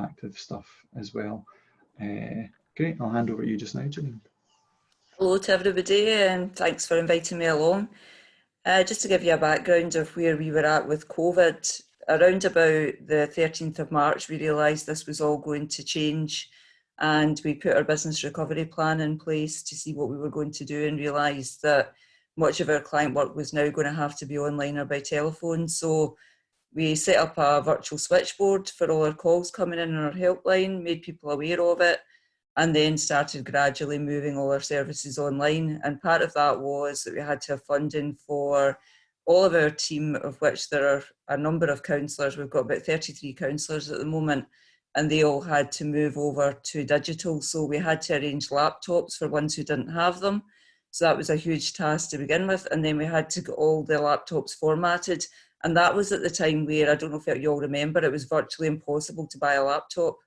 interactive stuff as well. Great, I'll hand over to you just now, Janine. Hello to everybody, and thanks for inviting me along. Just to give you a background of where we were at with COVID, around about the 13th of March, we realised this was all going to change, and we put our business recovery plan in place to see what we were going to do, and realised that much of our client work was now going to have to be online or by telephone. So we set up a virtual switchboard for all our calls coming in on our helpline, made people aware of it, and then started gradually moving all our services online. And part of that was that we had to have funding for all of our team, of which there are a number of counsellors. We've got about 33 counsellors at the moment, and they all had to move over to digital. So we had to arrange laptops for ones who didn't have them. So that was a huge task to begin with. And then we had to get all the laptops formatted. And that was at the time where, I don't know if you all remember, it was virtually impossible to buy a laptop.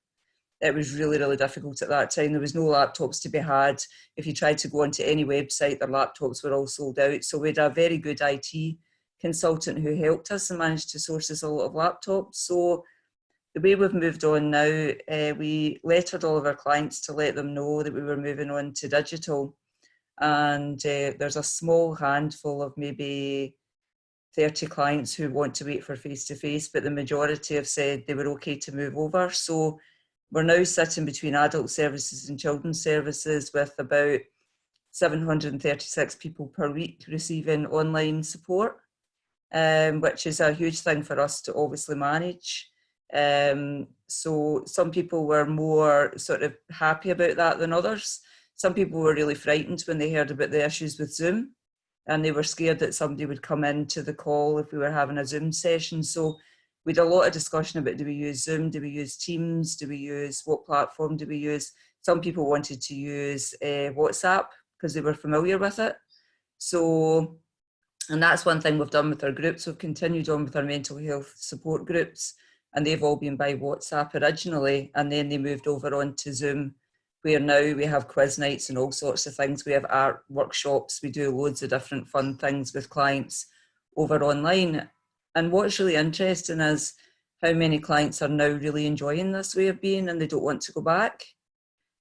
It was really, really difficult at that time. There was no laptops to be had. If you tried to go onto any website, their laptops were all sold out. So we had a very good IT consultant who helped us and managed to source us a lot of laptops. So the way we've moved on now, we lettered all of our clients to let them know that we were moving on to digital. And there's a small handful of maybe 30 clients who want to wait for face-to-face, but the majority have said they were okay to move over. So we're now sitting between adult services and children's services with about 736 people per week receiving online support, which is a huge thing for us to obviously manage. So some people were more sort of happy about that than others. Some people were really frightened when they heard about the issues with Zoom, and they were scared that somebody would come into the call if we were having a Zoom session. So we had a lot of discussion about, do we use Zoom, do we use Teams, do we use, what platform do we use? Some people wanted to use WhatsApp because they were familiar with it. So, and that's one thing we've done with our groups. We've continued on with our mental health support groups, and they've all been by WhatsApp originally, and then they moved over onto Zoom, where now we have quiz nights and all sorts of things. We have art workshops, we do loads of different fun things with clients over online. And what's really interesting is how many clients are now really enjoying this way of being, and they don't want to go back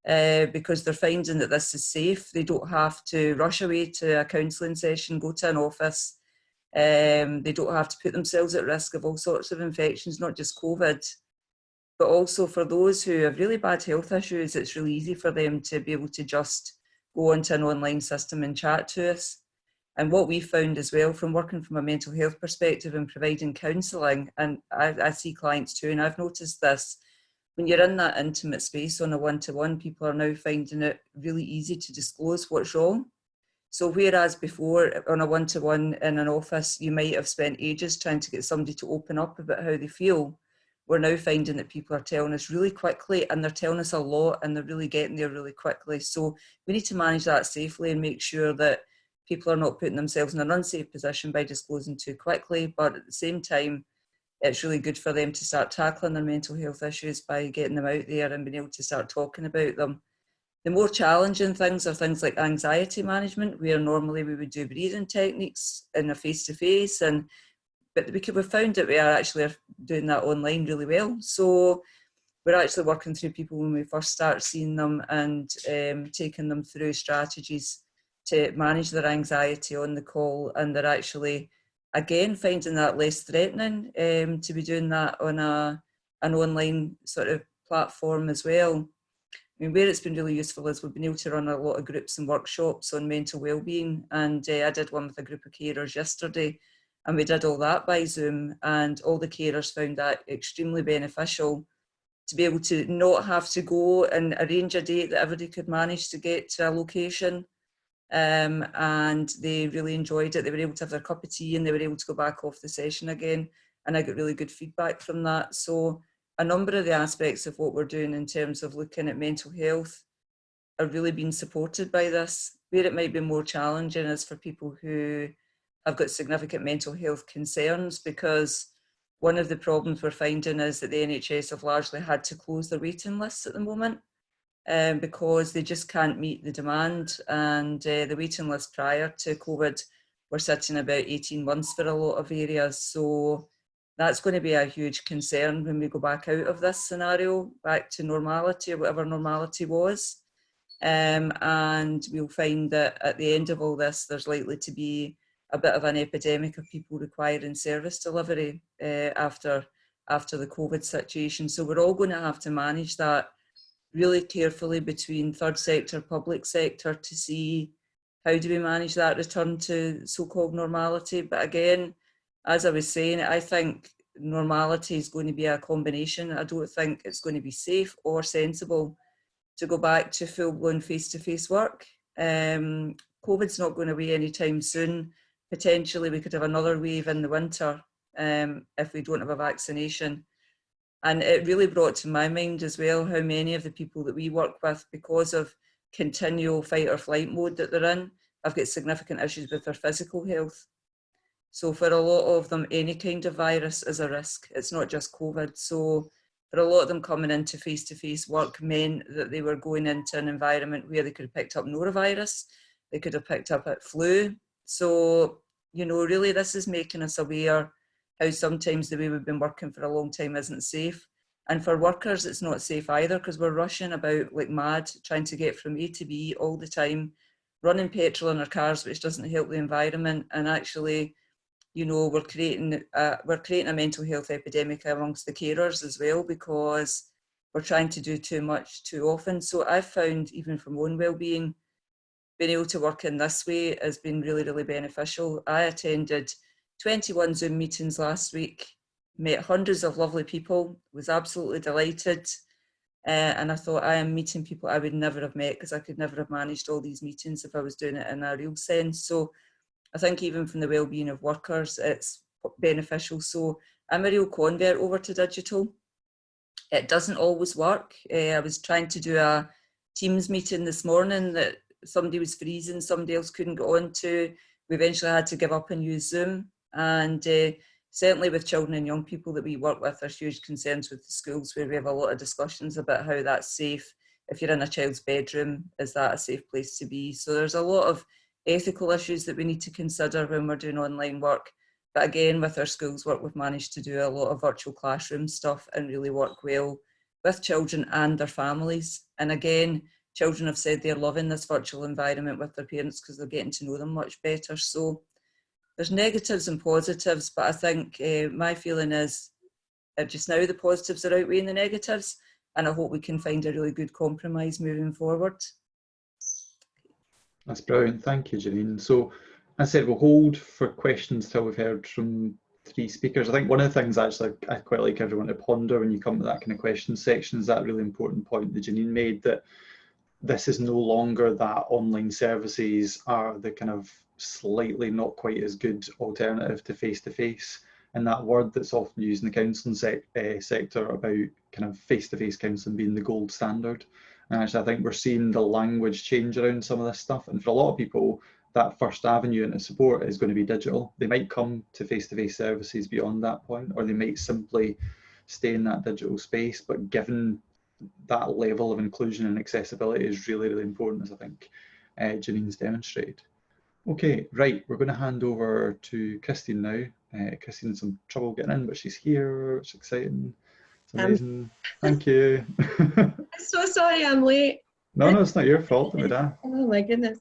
because they're finding that this is safe. They don't have to rush away to a counselling session, go to an office. They don't have to put themselves at risk of all sorts of infections, not just COVID, but also for those who have really bad health issues, it's really easy for them to be able to just go onto an online system and chat to us. And what we found as well from working from a mental health perspective and providing counselling, and I see clients too, and I've noticed this, when you're in that intimate space on a one-to-one, people are now finding it really easy to disclose what's wrong. So whereas before on a one-to-one in an office, you might have spent ages trying to get somebody to open up about how they feel, we're now finding that people are telling us really quickly, and they're telling us a lot, and they're really getting there really quickly. So we need to manage that safely and make sure that people are not putting themselves in an unsafe position by disclosing too quickly, but at the same time, it's really good for them to start tackling their mental health issues by getting them out there and being able to start talking about them. The more challenging things are things like anxiety management, where normally we would do breathing techniques in a face-to-face, but we've found that we are actually doing that online really well. So we're actually working through people when we first start seeing them and taking them through strategies to manage their anxiety on the call, and they're actually, again, finding that less threatening to be doing that on an online sort of platform as well. I mean, where it's been really useful is we've been able to run a lot of groups and workshops on mental wellbeing, and I did one with a group of carers yesterday, and we did all that by Zoom, and all the carers found that extremely beneficial to be able to not have to go and arrange a date that everybody could manage to get to a location. And they really enjoyed it. They were able to have their cup of tea and they were able to go back off the session again, and I got really good feedback from that. So a number of the aspects of what we're doing in terms of looking at mental health are really being supported by this. Where it might be more challenging is for people who have got significant mental health concerns, because one of the problems we're finding is that the NHS have largely had to close their waiting lists at the moment. Because they just can't meet the demand, and the waiting list prior to COVID were sitting about 18 months for a lot of areas. So That's going to be a huge concern when we go back out of this scenario, back to normality or whatever normality was. And we'll find that at the end of all this, there's likely to be a bit of an epidemic of people requiring service delivery after the COVID situation. So we're all going to have to manage that really carefully between third sector, public sector, to see how do we manage that return to so-called normality. But again, as I was saying, I think normality is going to be a combination. I don't think it's going to be safe or sensible to go back to full-blown face-to-face work. COVID's not going away anytime soon. Potentially we could have another wave in the winter if we don't have a vaccination. And it really brought to my mind as well how many of the people that we work with, because of continual fight or flight mode that they're in, have got significant issues with their physical health. So for a lot of them, any kind of virus is a risk. It's not just COVID. So for a lot of them, coming into face-to-face work meant that they were going into an environment where they could have picked up norovirus, they could have picked up flu. So, you know, really this is making us aware how sometimes the way we've been working for a long time isn't safe. And for workers, it's not safe either, because we're rushing about like mad, trying to get from A to B all the time, running petrol in our cars, which doesn't help the environment. And actually, you know, we're creating a mental health epidemic amongst the carers as well, because we're trying to do too much too often. So I've found, even for my own well-being, being able to work in this way has been really, really beneficial. I attended 21 Zoom meetings last week, met hundreds of lovely people, was absolutely delighted. And I thought, I am meeting people I would never have met, because I could never have managed all these meetings if I was doing it in a real sense. So I think even from the well-being of workers, it's beneficial. So I'm a real convert over to digital. It doesn't always work. I was trying to do a Teams meeting this morning that somebody was freezing, somebody else couldn't get on to. We eventually had to give up and use Zoom. And certainly with children and young people that we work with, there's huge concerns with the schools, where we have a lot of discussions about how that's safe. If you're in a child's bedroom, is that a safe place to be? So there's a lot of ethical issues that we need to consider when we're doing online work. But again, with our schools work, we've managed to do a lot of virtual classroom stuff and really work well with children and their families. And again, children have said they're loving this virtual environment with their parents because they're getting to know them much better. So there's negatives and positives, but I think my feeling is just now the positives are outweighing the negatives, and I hope we can find a really good compromise moving forward. That's brilliant. Thank you, Janine. So as I said, we'll hold for questions till we've heard from 3 speakers. I think one of the things actually I quite like everyone to ponder when you come to that kind of question section is that really important point that Janine made, that this is no longer that online services are the kind of slightly not quite as good alternative to face-to-face. And that word that's often used in the counselling sector about kind of face-to-face counselling being the gold standard. And actually, I think we're seeing the language change around some of this stuff. And for a lot of people, that first avenue into support is going to be digital. They might come to face-to-face services beyond that point, or they might simply stay in that digital space. But given that level of inclusion and accessibility is really, really important, as I think Janine's demonstrated. Okay, right, we're going to hand over to Christine now. Christine had some trouble getting in, but she's here. It's exciting. It's amazing. Thank you. I'm so sorry I'm late. No, it's not your fault, Amanda. Oh my goodness.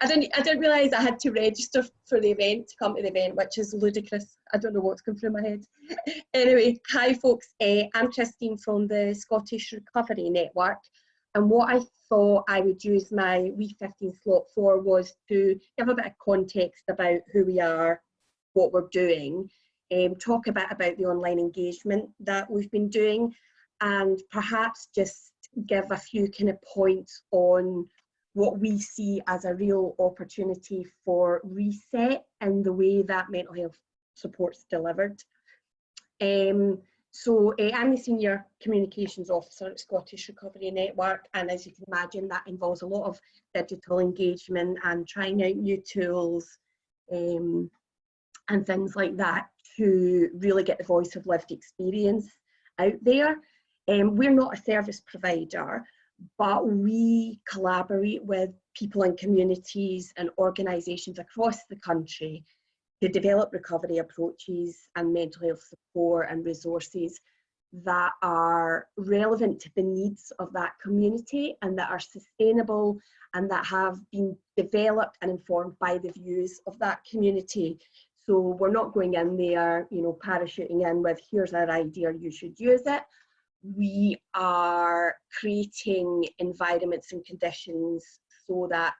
I didn't realise I had to register for the event, to come to the event, which is ludicrous. I don't know what's going through my head. Anyway, hi folks. I'm Christine from the Scottish Recovery Network. And what I thought I would use my wee 15 slot for was to give a bit of context about who we are, what we're doing, talk a bit about the online engagement that we've been doing, and perhaps just give a few kind of points on what we see as a real opportunity for reset in the way that mental health support's delivered. So I'm the Senior Communications Officer at Scottish Recovery Network, and as you can imagine, that involves a lot of digital engagement and trying out new tools and things like that to really get the voice of lived experience out there. We're not a service provider, but we collaborate with people and communities and organisations across the country to develop recovery approaches and mental health support and resources that are relevant to the needs of that community and that are sustainable and that have been developed and informed by the views of that community. So we're not going in there, you know, parachuting in with, here's our idea, you should use it. We are creating environments and conditions so that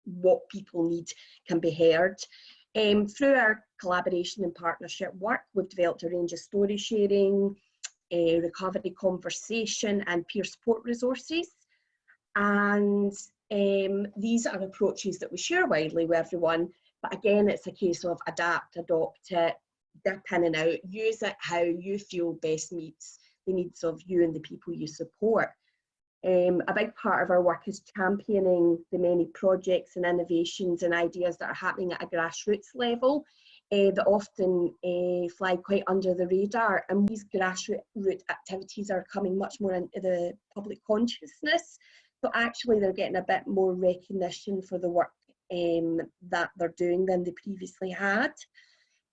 what people need can be heard. Through our collaboration and partnership work, we've developed a range of story sharing, recovery conversation and peer support resources. And these are approaches that we share widely with everyone. But again, it's a case of adapt, adopt it, dip in and out, use it how you feel best meets the needs of you and the people you support. A big part of our work is championing the many projects and innovations and ideas that are happening at a grassroots level that often fly quite under the radar. And these grassroots activities are coming much more into the public consciousness. So actually they're getting a bit more recognition for the work that they're doing than they previously had.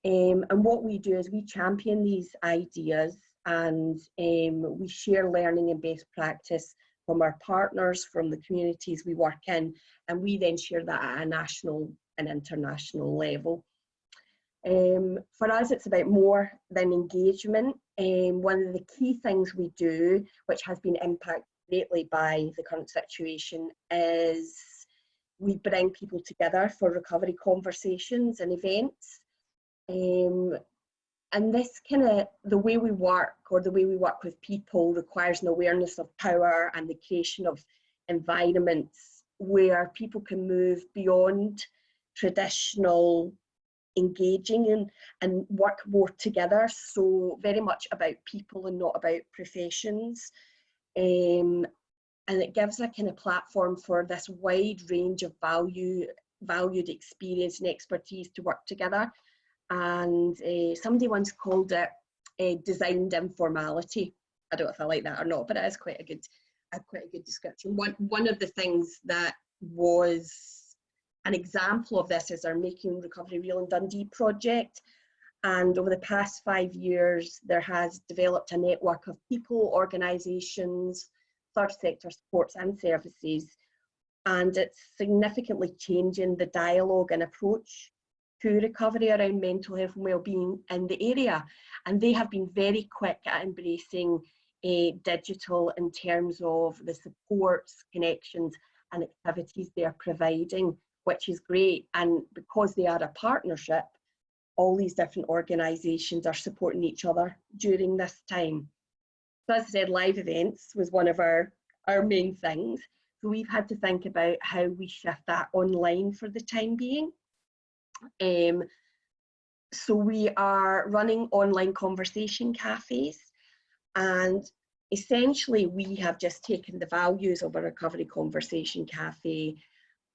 And what we do is we champion these ideas and we share learning and best practice from our partners, from the communities we work in, and we then share that at a national and international level. For us, it's about more than engagement. One of the key things we do, which has been impacted greatly by the current situation, is we bring people together for recovery conversations and events. And this kind of, the way we work or the way we work with people requires an awareness of power and the creation of environments where people can move beyond traditional engaging and work more together. So very much about people and not about professions. And it gives a kind of platform for this wide range of valued experience and expertise to work together. And somebody once called it designed informality. I don't know if I like that or not, but it is quite a good description. One of the things that was an example of this is our Making Recovery Real in Dundee project. And over the past 5 years, there has developed a network of people, organisations, third sector supports and services. And it's significantly changing the dialogue and approach to recovery around mental health and wellbeing in the area. And they have been very quick at embracing digital in terms of the supports, connections and activities they're providing, which is great. And because they are a partnership, all these different organisations are supporting each other during this time. So as I said, live events was one of our main things. So we've had to think about how we shift that online for the time being. So we are running online conversation cafes, and essentially we have just taken the values of a recovery conversation cafe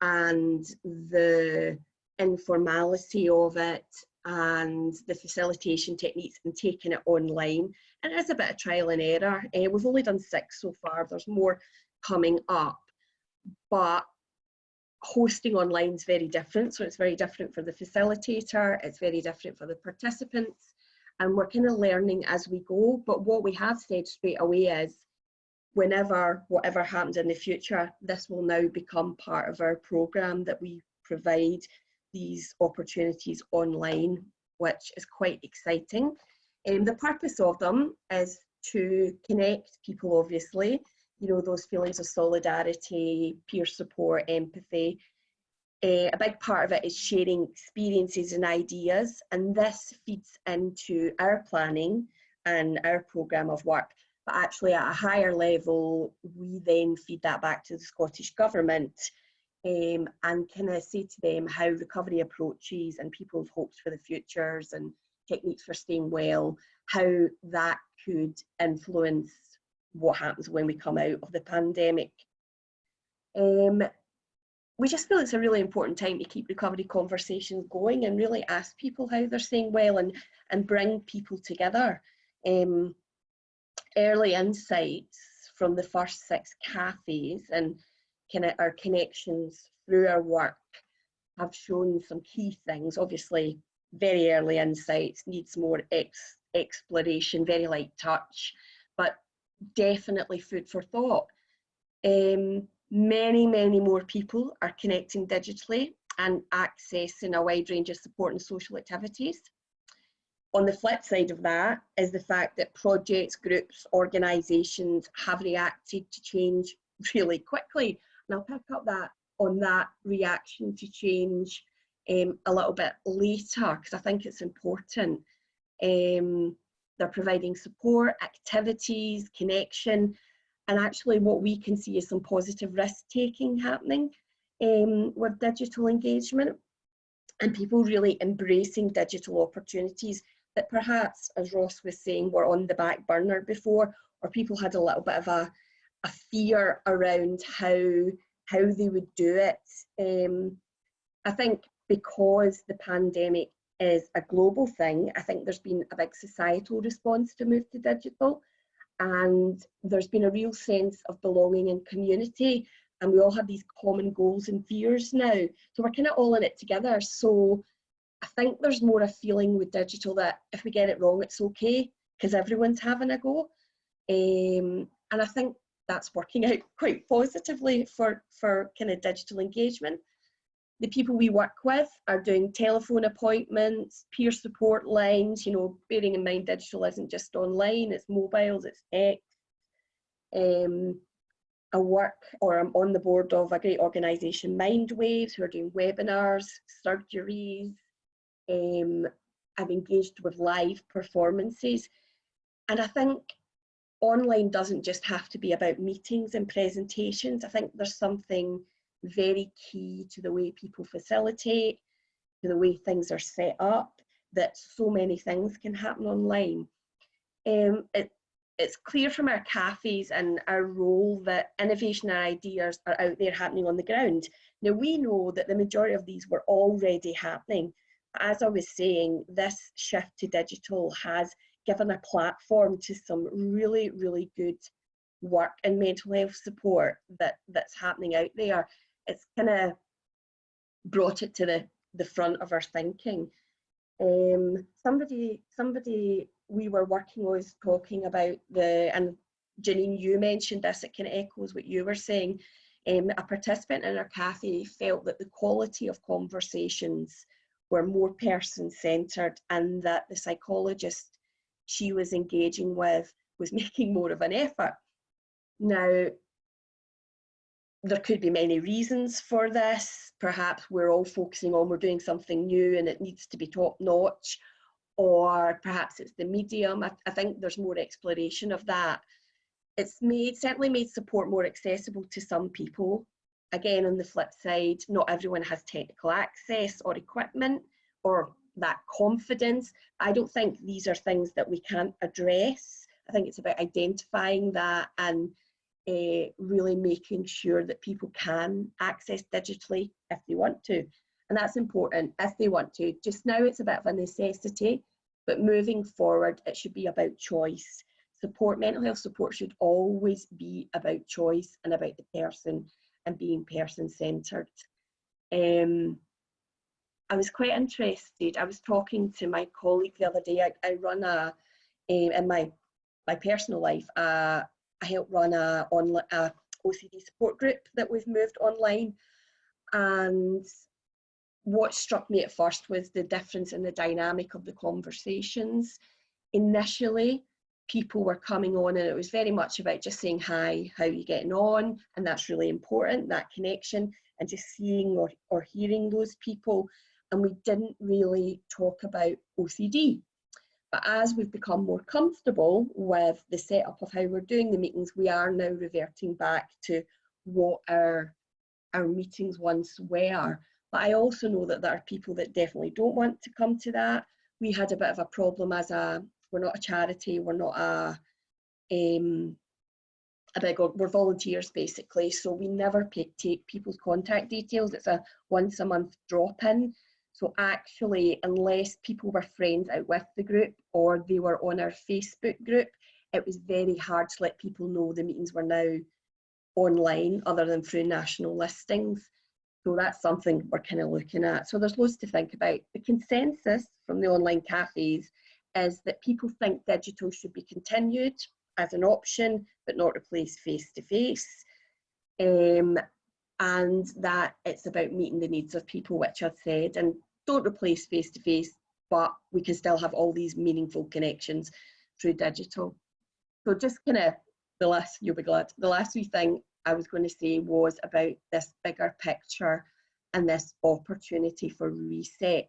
and the informality of it and the facilitation techniques and taken it online. And it's a bit of trial and error. We've only done 6 so far, there's more coming up, but hosting online is very different. So it's very different for the facilitator, it's very different for the participants, and we're kind of learning as we go. But what we have said straight away is whatever happens in the future, this will now become part of our programme, that we provide these opportunities online, which is quite exciting. The purpose of them is to connect people, obviously, you know, those feelings of solidarity, peer support, empathy. A big part of it is sharing experiences and ideas, and this feeds into our planning and our programme of work. But actually at a higher level, we then feed that back to the Scottish Government and kind of say to them how recovery approaches and people's hopes for the futures and techniques for staying well, how that could influence what happens when we come out of the pandemic. We just feel it's a really important time to keep recovery conversations going and really ask people how they're staying well and bring people together. Early insights from the first 6 cafes and kind of our connections through our work have shown some key things. Obviously, very early insights, needs more exploration, very light touch, but definitely food for thought. Many more people are connecting digitally and accessing a wide range of support and social activities. On the flip side of that is the fact that projects, groups, organisations have reacted to change really quickly. And I'll pick up on that reaction to change a little bit later, because I think it's important. They're providing support, activities, connection, and actually what we can see is some positive risk-taking happening with digital engagement, and people really embracing digital opportunities that perhaps, as Ross was saying, were on the back burner before, or people had a little bit of a fear around how they would do it. I think because the pandemic is a global thing, I think there's been a big societal response to move to digital, and there's been a real sense of belonging and community, and we all have these common goals and fears now, so we're kind of all in it together. So I think there's more a feeling with digital that if we get it wrong, it's okay, because everyone's having a go, and I think that's working out quite positively for kind of digital engagement. The people we work with are doing telephone appointments, peer support lines, you know, bearing in mind digital isn't just online, it's mobiles, it's text. I work, or I'm on the board of a great organisation, Mindwaves, who are doing webinars, surgeries. I've engaged with live performances. And I think online doesn't just have to be about meetings and presentations. I think there's something very key to the way people facilitate, to the way things are set up, that so many things can happen online. It's clear from our cafes and our role that innovation and ideas are out there happening on the ground. Now, we know that the majority of these were already happening. As I was saying, this shift to digital has given a platform to some really good work and mental health support that's happening out there. It's kind of brought it to the front of our thinking. Somebody we were working with was talking about and Janine, you mentioned this, it kind of echoes what you were saying. A participant in our cafe felt that the quality of conversations were more person-centred, and that the psychologist she was engaging with was making more of an effort. Now, there could be many reasons for this. Perhaps we're all focusing on we're doing something new and it needs to be top notch, or perhaps it's the medium. I think there's more exploration of that. It's certainly made support more accessible to some people. Again, on the flip side, not everyone has technical access or equipment or that confidence. I don't think these are things that we can't address. I think it's about identifying that and really making sure that people can access digitally if they want to. And that's important, if they want to. Just now it's a bit of a necessity, but moving forward it should be about choice. Support, mental health support should always be about choice and about the person and being person-centred. I was quite interested, I was talking to my colleague the other day. I run in my personal life, I help run a OCD support group that we've moved online, and what struck me at first was the difference in the dynamic of the conversations. Initially, people were coming on and it was very much about just saying hi, how are you getting on, and that's really important, that connection, and just seeing or hearing those people, and we didn't really talk about OCD. But as we've become more comfortable with the setup of how we're doing the meetings, we are now reverting back to what our meetings once were. But I also know that there are people that definitely don't want to come to that. We had a bit of a problem we're not a charity, we're not we're volunteers basically, so we never take people's contact details. It's a once a month drop-in. So actually, unless people were friends out with the group or they were on our Facebook group, it was very hard to let people know the meetings were now online other than through national listings. So that's something we're kind of looking at. So there's loads to think about. The consensus from the online cafes is that people think digital should be continued as an option, but not replace face-to-face. And that it's about meeting the needs of people, which I've said, and don't replace face-to-face, but we can still have all these meaningful connections through digital. So just kind of the last, you'll be glad, the last wee thing I was going to say was about this bigger picture and this opportunity for reset.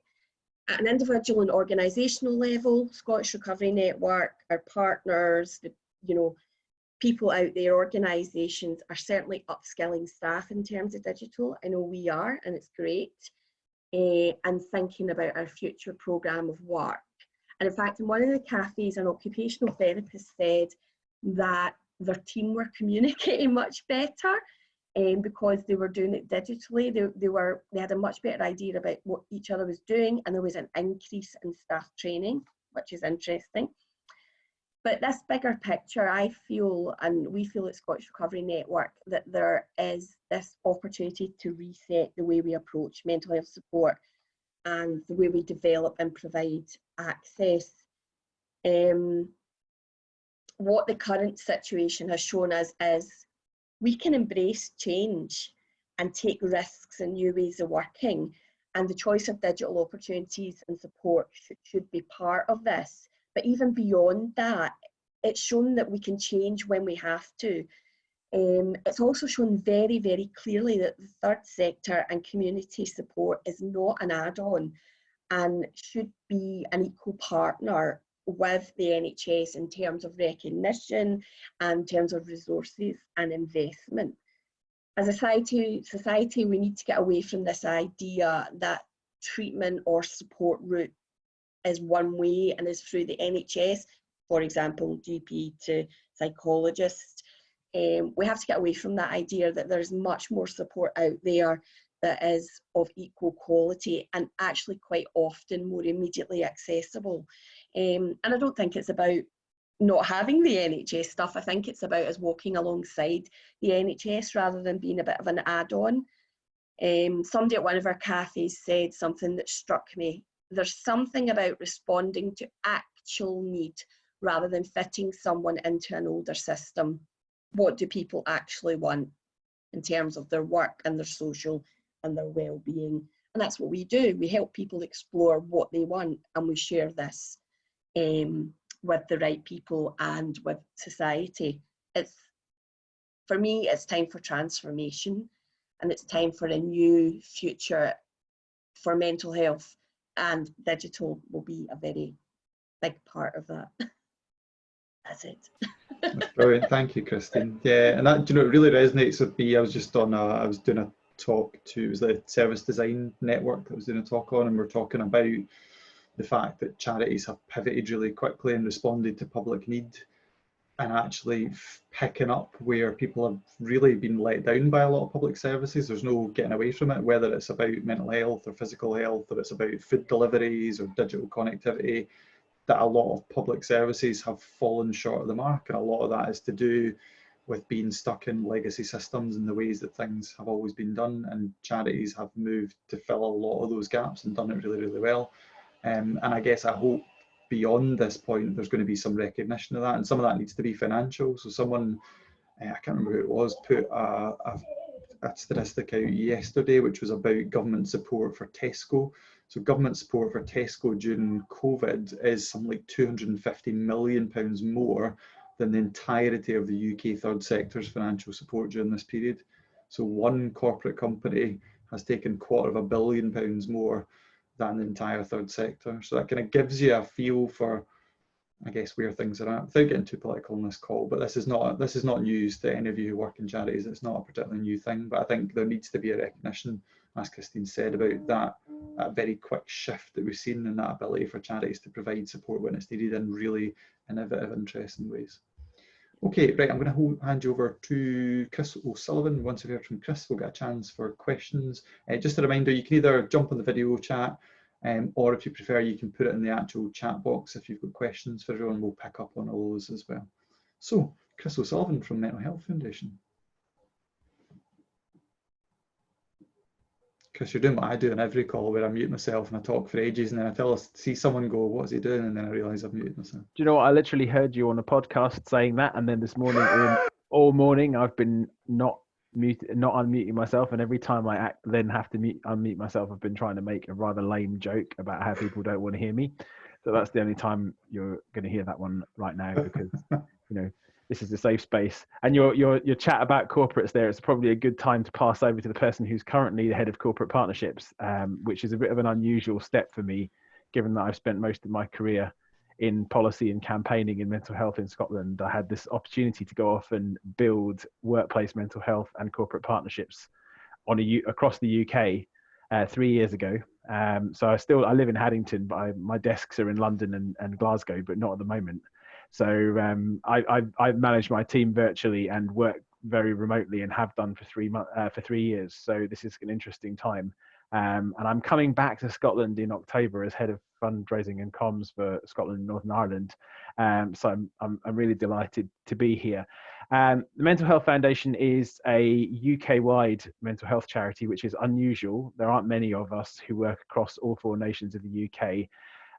At an individual and organisational level, Scottish Recovery Network, our partners, you know, people out there, organisations are certainly upskilling staff in terms of digital. I know we are, and it's great. And thinking about our future programme of work. And in fact, in one of the cafes, an occupational therapist said that their team were communicating much better because they were doing it digitally. They had a much better idea about what each other was doing, and there was an increase in staff training, which is interesting. But this bigger picture, I feel, and we feel at Scottish Recovery Network, that there is this opportunity to reset the way we approach mental health support and the way we develop and provide access. What the current situation has shown us is we can embrace change and take risks in new ways of working, and the choice of digital opportunities and support should be part of this. But even beyond that, it's shown that we can change when we have to. It's also shown very, very clearly that the third sector and community support is not an add-on and should be an equal partner with the NHS in terms of recognition and in terms of resources and investment. As a society, we need to get away from this idea that treatment or support route is one way and is through the NHS, for example, GP to psychologist. We have to get away from that idea that there's much more support out there that is of equal quality and actually quite often more immediately accessible. And I don't think it's about not having the NHS stuff. I think it's about us walking alongside the NHS rather than being a bit of an add-on. Somebody at one of our cafes said something that struck me. There's something about responding to actual need rather than fitting someone into an older system. What do people actually want in terms of their work and their social and their well-being? And that's what we do. We help people explore what they want, and we share this with the right people and with society. For me, it's time for transformation, and it's time for a new future for mental health, and digital will be a very big part of that. That's it. That's brilliant. Thank you, Christine. Yeah, and that, you know, it really resonates with me. I was doing a talk to, it was the Service Design Network that I was doing a talk on, and we're talking about the fact that charities have pivoted really quickly and responded to public need, and actually picking up where people have really been let down by a lot of public services. There's no getting away from it, whether it's about mental health or physical health, or it's about food deliveries or digital connectivity, that a lot of public services have fallen short of the mark. And a lot of that is to do with being stuck in legacy systems and the ways that things have always been done. And charities have moved to fill a lot of those gaps and done it really, really well. And I guess I hope beyond this point, there's going to be some recognition of that. And some of that needs to be financial. So someone, I can't remember who it was, put a statistic out yesterday, which was about government support for Tesco. So government support for Tesco during COVID is something like £250 million more than the entirety of the UK third sector's financial support during this period. So one corporate company has taken £250 million more than the entire third sector. So that kind of gives you a feel for, I guess, where things are at, without getting too political on this call. But this is not news to any of you who work in charities. It's not a particularly new thing, but I think there needs to be a recognition, as Christine said, about that very quick shift that we've seen in that ability for charities to provide support when it's needed in really innovative, interesting ways. Okay, right, I'm going to hand you over to Chris O'Sullivan. Once we've heard from Chris, we'll get a chance for questions. Just a reminder, you can either jump on the video chat, or if you prefer, you can put it in the actual chat box if you've got questions for everyone. We'll pick up on all those as well. So, Chris O'Sullivan from Mental Health Foundation. Because you're doing what I do on every call, where I mute myself and I talk for ages, and then I see someone go, "What's he doing?" and then I realise I've muted myself. Do you know what? I literally heard you on a podcast saying that, and then this morning, all morning, I've been not unmuting myself, and every time I then have to unmute myself, I've been trying to make a rather lame joke about how people don't want to hear me. So that's the only time you're going to hear that one right now, because this is a safe space. And your chat about corporates there, it's probably a good time to pass over to the person who's currently the head of corporate partnerships, which is a bit of an unusual step for me, given that I've spent most of my career in policy and campaigning in mental health in Scotland. I had this opportunity to go off and build workplace mental health and corporate partnerships across the UK 3 years ago. So I live in Haddington, but my desks are in London and Glasgow, but not at the moment. So I've managed my team virtually and work very remotely, and have done for 3 years. So this is an interesting time. And I'm coming back to Scotland in October as head of fundraising and comms for Scotland and Northern Ireland. So I'm really delighted to be here. The Mental Health Foundation is a UK-wide mental health charity, which is unusual. There aren't many of us who work across all 4 nations of the UK,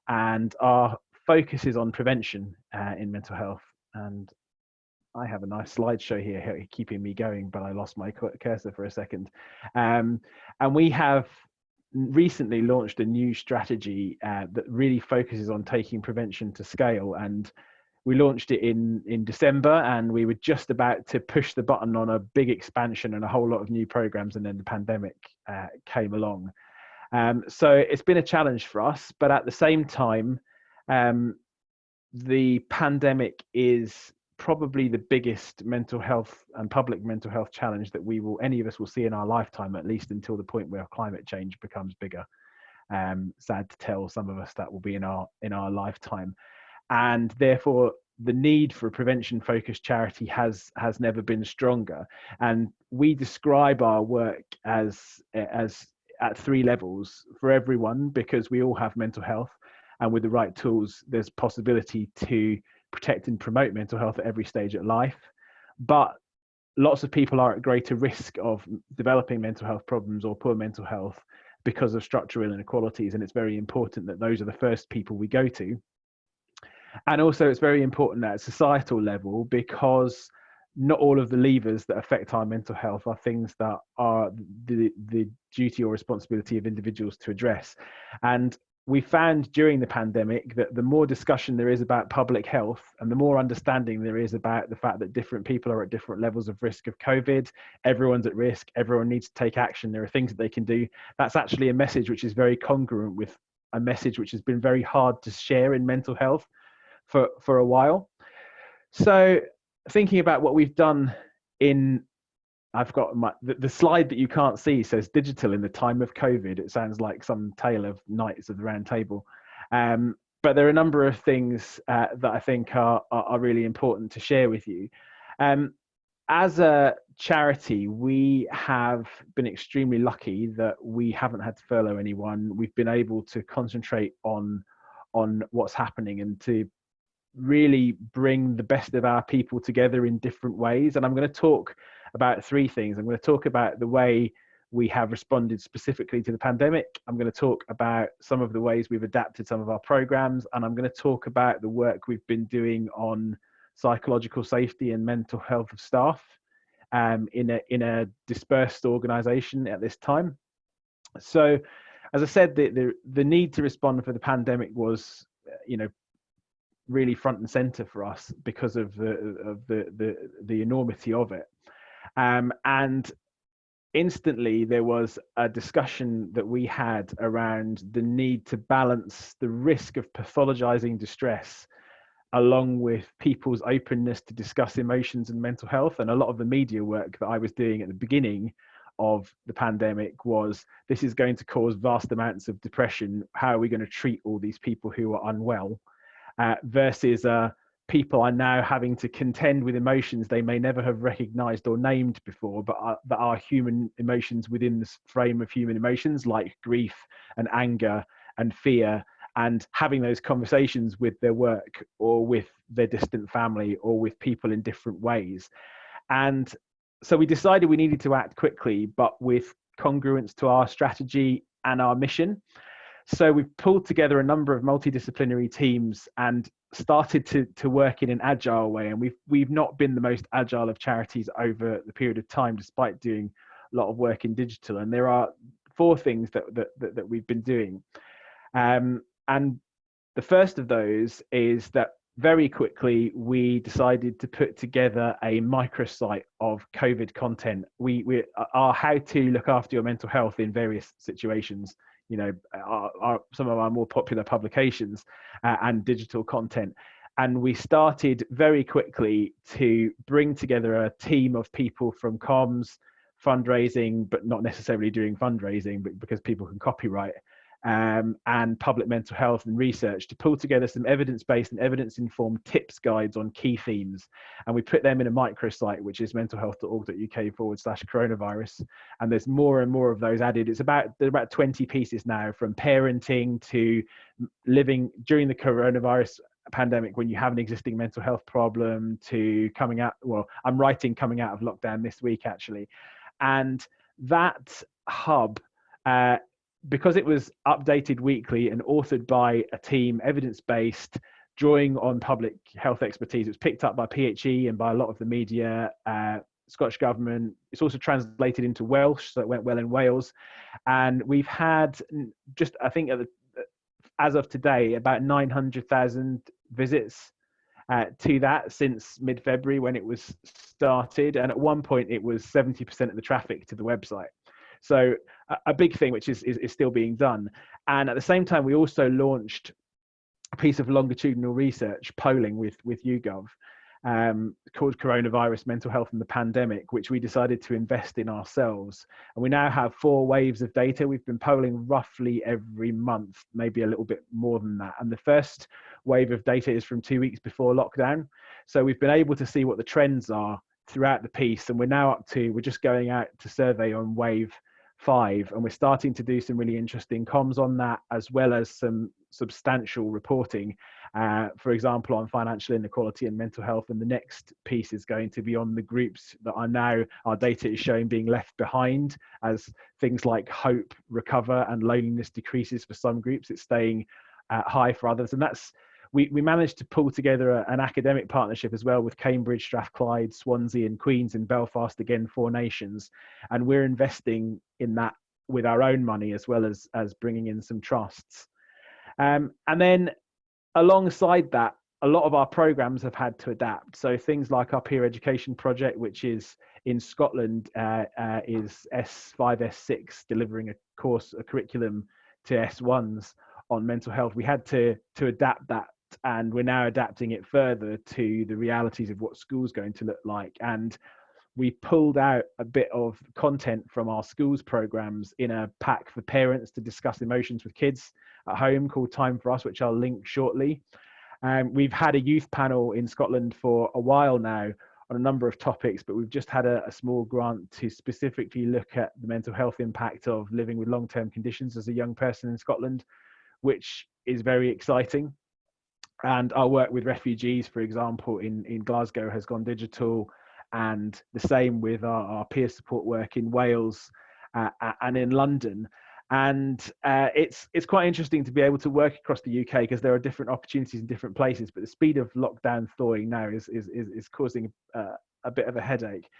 and our focus is on prevention in mental health. And I have a nice slideshow here keeping me going, but I lost my cursor for a second. And we have recently launched a new strategy that really focuses on taking prevention to scale. And we launched it in December, and we were just about to push the button on a big expansion and a whole lot of new programs, and then the pandemic came along. So it's been a challenge for us, but at the same time, the pandemic is probably the biggest mental health and public mental health challenge that any of us will see in our lifetime, at least until the point where climate change becomes bigger. Sad to tell, some of us that will be in our lifetime, and therefore the need for a prevention focused charity has never been stronger. And we describe our work as at 3 levels for everyone, because we all have mental health, and with the right tools there's possibility to protect and promote mental health at every stage of life. But lots of people are at greater risk of developing mental health problems or poor mental health because of structural inequalities, and it's very important that those are the first people we go to. And also it's very important at a societal level, because not all of the levers that affect our mental health are things that are the duty or responsibility of individuals to address. And we found during the pandemic that the more discussion there is about public health, and the more understanding there is about the fact that different people are at different levels of risk of COVID, everyone's at risk, everyone needs to take action, there are things that they can do. That's actually a message which is very congruent with a message which has been very hard to share in mental health for a while. So thinking about what we've done I've got the slide that you can't see says digital in the time of COVID. It sounds like some tale of Knights of the Round Table. But there are a number of things that I think are really important to share with you. As a charity, we have been extremely lucky that we haven't had to furlough anyone. We've been able to concentrate on what's happening and to really bring the best of our people together in different ways. And I'm going to talk about 3 things. I'm going to talk about the way we have responded specifically to the pandemic. I'm going to talk about some of the ways we've adapted some of our programs, and I'm going to talk about the work we've been doing on psychological safety and mental health of staff in a dispersed organization at this time. So as I said, the need to respond for the pandemic was really front and center for us because of the enormity of it. And instantly there was a discussion that we had around the need to balance the risk of pathologizing distress along with people's openness to discuss emotions and mental health. And a lot of the media work that I was doing at the beginning of the pandemic was, this is going to cause vast amounts of depression. How are we going to treat all these people who are unwell? Versus people are now having to contend with emotions they may never have recognized or named before, but that are human emotions within the frame of human emotions, like grief and anger and fear, and having those conversations with their work or with their distant family or with people in different ways. And so we decided we needed to act quickly, but with congruence to our strategy and our mission. So we've pulled together a number of multidisciplinary teams and started to work in an agile way. And we've not been the most agile of charities over the period of time, despite doing a lot of work in digital. And there are 4 things that we've been doing. And the first of those is that very quickly we decided to put together a microsite of COVID content. Our how to look after your mental health in various situations, you know, are some of our more popular publications and digital content. And we started very quickly to bring together a team of people from comms, fundraising, but not necessarily doing fundraising, but because people can copyright, and public mental health and research, to pull together some evidence-based and evidence-informed tips guides on key themes. And we put them in a microsite, which is mentalhealth.org.uk/coronavirus. And there's more and more of those added. There's about 20 pieces now, from parenting to living during the coronavirus pandemic when you have an existing mental health problem, to coming out. Well, I'm writing coming out of lockdown this week, actually. And that hub, because it was updated weekly and authored by a team, evidence-based, drawing on public health expertise, it was picked up by PHE and by a lot of the media, Scottish Government. It's also translated into Welsh, so it went well in Wales. And we've had just, I think as of today, about 900,000 visits to that since mid-February when it was started. And at one point it was 70% of the traffic to the website. So a big thing, which is still being done. And at the same time, we also launched a piece of longitudinal research polling with YouGov called Coronavirus, Mental Health and the Pandemic, which we decided to invest in ourselves. And we now have 4 waves of data. We've been polling roughly every month, maybe a little bit more than that. And the first wave of data is from 2 weeks before lockdown. So we've been able to see what the trends are throughout the piece. And we're just going out to survey on wave 5, and we're starting to do some really interesting comms on that, as well as some substantial reporting, for example, on financial inequality and mental health. And the next piece is going to be on the groups that are now, our data is showing, being left behind, as things like hope recover and loneliness decreases for some groups. It's staying high for others. And that's, we managed to pull together an academic partnership as well with Cambridge, Strathclyde, Swansea and Queen's in Belfast, again 4 nations. And we're investing in that with our own money, as well as bringing in some trusts. And then alongside that, a lot of our programs have had to adapt. So things like our peer education project, which is in Scotland, is S5, S6, delivering a curriculum to S1s on mental health. We had to adapt that, and we're now adapting it further to the realities of what school's going to look like. And we pulled out a bit of content from our schools programs in a pack for parents to discuss emotions with kids at home called Time for Us, which I'll link shortly. We've had a youth panel in Scotland for a while now on a number of topics, but we've just had a small grant to specifically look at the mental health impact of living with long-term conditions as a young person in Scotland, which is very exciting. And our work with refugees, for example, in Glasgow has gone digital, and the same with our peer support work in Wales and in London. And it's quite interesting to be able to work across the UK, because there are different opportunities in different places, but the speed of lockdown thawing now is causing a bit of a headache.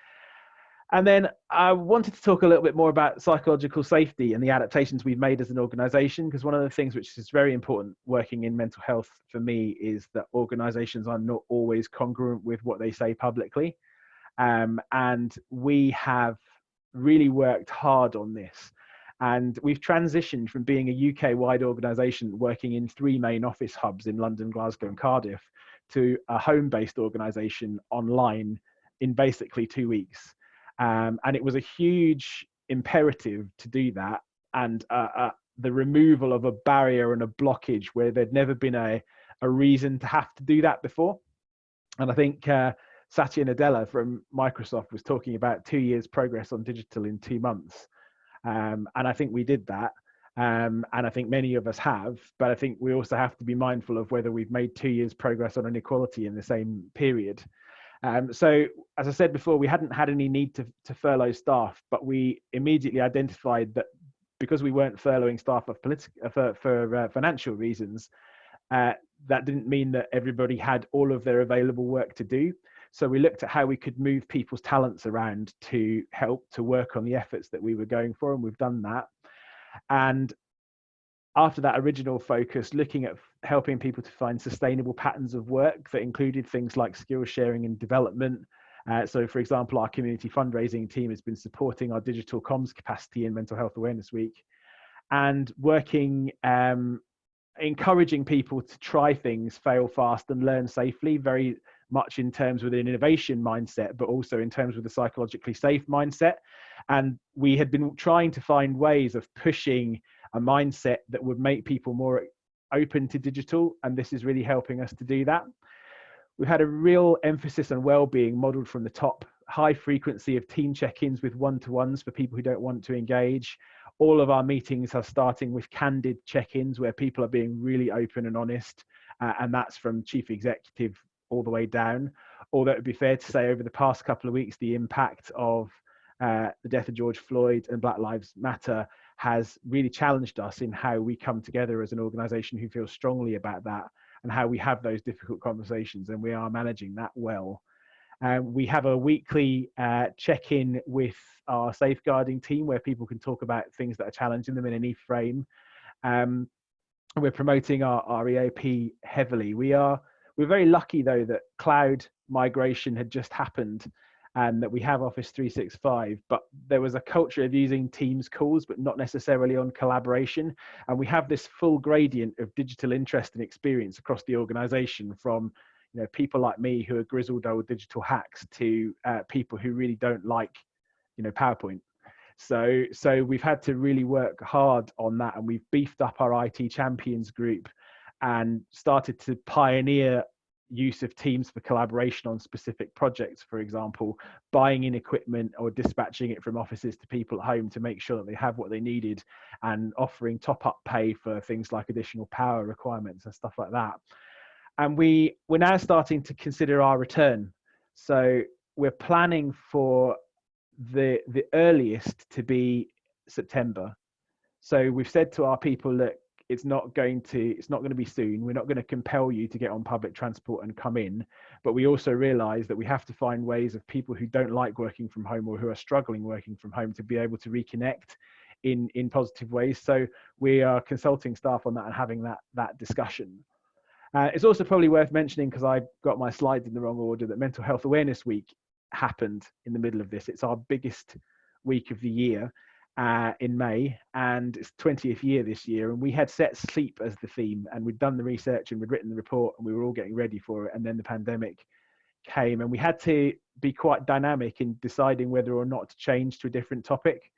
And then I wanted to talk a little bit more about psychological safety and the adaptations we've made as an organisation, because one of the things which is very important working in mental health for me is that organisations are not always congruent with what they say publicly. And we have really worked hard on this. And we've transitioned from being a UK-wide organisation working in 3 main office hubs in London, Glasgow and Cardiff, to a home-based organisation online in basically 2 weeks. And it was a huge imperative to do that, and the removal of a barrier and a blockage where there'd never been a reason to have to do that before. And I think Satya Nadella from Microsoft was talking about 2 years progress on digital in 2 months. And I think we did that. And I think many of us have, but I think we also have to be mindful of whether we've made 2 years progress on inequality in the same period. So as I said before, we hadn't had any need to furlough staff, but we immediately identified that because we weren't furloughing staff for financial reasons, that didn't mean that everybody had all of their available work to do. So we looked at how we could move people's talents around to help to work on the efforts that we were going for, and we've done that. And after that original focus, looking at helping people to find sustainable patterns of work that included things like skill sharing and development. So for example, our community fundraising team has been supporting our digital comms capacity in Mental Health Awareness Week, and working, encouraging people to try things, fail fast and learn safely, very much in terms with an innovation mindset, but also in terms with a psychologically safe mindset. And we had been trying to find ways of pushing a mindset that would make people more open to digital, and this is really helping us to do that. We've had a real emphasis on well-being modeled from the top, high frequency of team check-ins with one-to-ones for people who don't want to engage. All of our meetings are starting with candid check-ins where people are being really open and honest, and that's from chief executive all the way down. Although it would be fair to say over the past couple of weeks, the impact of the death of George Floyd and Black Lives Matter has really challenged us in how we come together as an organisation who feels strongly about that, and how we have those difficult conversations, and we are managing that well. We have a weekly check-in with our safeguarding team where people can talk about things that are challenging them in any frame. We're promoting our EAP heavily. We're very lucky though that cloud migration had just happened and that we have Office 365, but there was a culture of using Teams calls, but not necessarily on collaboration. And we have this full gradient of digital interest and experience across the organization, from people like me who are grizzled old digital hacks to people who really don't like PowerPoint. So we've had to really work hard on that, and we've beefed up our IT champions group and started to pioneer use of Teams for collaboration on specific projects, for example, buying in equipment or dispatching it from offices to people at home to make sure that they have what they needed, and offering top-up pay for things like additional power requirements and stuff like that. And we're now starting to consider our return. So we're planning for the earliest to be September. So we've said to our people, look, it's not going to be soon. We're not going to compel you to get on public transport and come in, but we also realize that we have to find ways of people who don't like working from home or who are struggling working from home to be able to reconnect in positive ways. So we are consulting staff on that and having that discussion. It's also probably worth mentioning, because I got my slides in the wrong order, that Mental Health Awareness Week happened in the middle of this. It's our biggest week of the year. In May, and it's 20th year this year, and we had set sleep as the theme, and we'd done the research and we'd written the report and we were all getting ready for it, and then the pandemic came and we had to be quite dynamic in deciding whether or not to change to a different topic.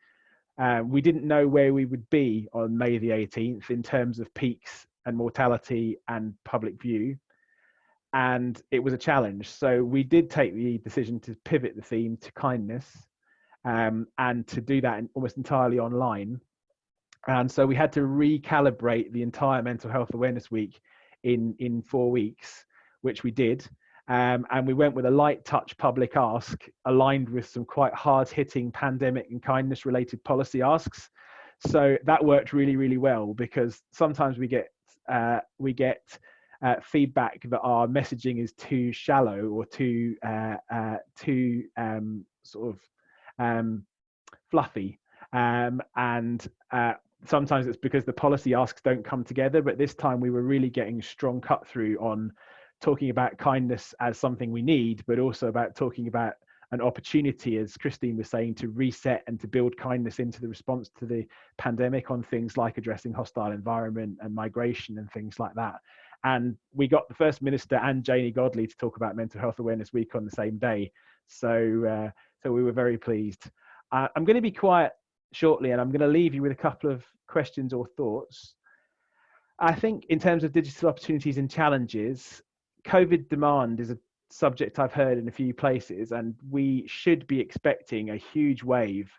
We didn't know where we would be on May the 18th in terms of peaks and mortality and public view, and it was a challenge. So we did take the decision to pivot the theme to kindness, and to do that almost entirely online. And so we had to recalibrate the entire Mental Health Awareness Week in 4 weeks, which we did. And we went with a light touch public ask aligned with some quite hard hitting pandemic and kindness related policy asks. So that worked really, really well, because sometimes we get feedback that our messaging is too shallow or too fluffy, and sometimes it's because the policy asks don't come together. But this time we were really getting strong cut through on talking about kindness as something we need, but also about talking about an opportunity, as Christine was saying, to reset and to build kindness into the response to the pandemic on things like addressing hostile environment and migration and things like that. And we got the First Minister and Janie Godley to talk about Mental Health Awareness Week on the same day. So we were very pleased. I'm going to be quiet shortly, and I'm going to leave you with a couple of questions or thoughts. I think in terms of digital opportunities and challenges, COVID demand is a subject I've heard in a few places, and we should be expecting a huge wave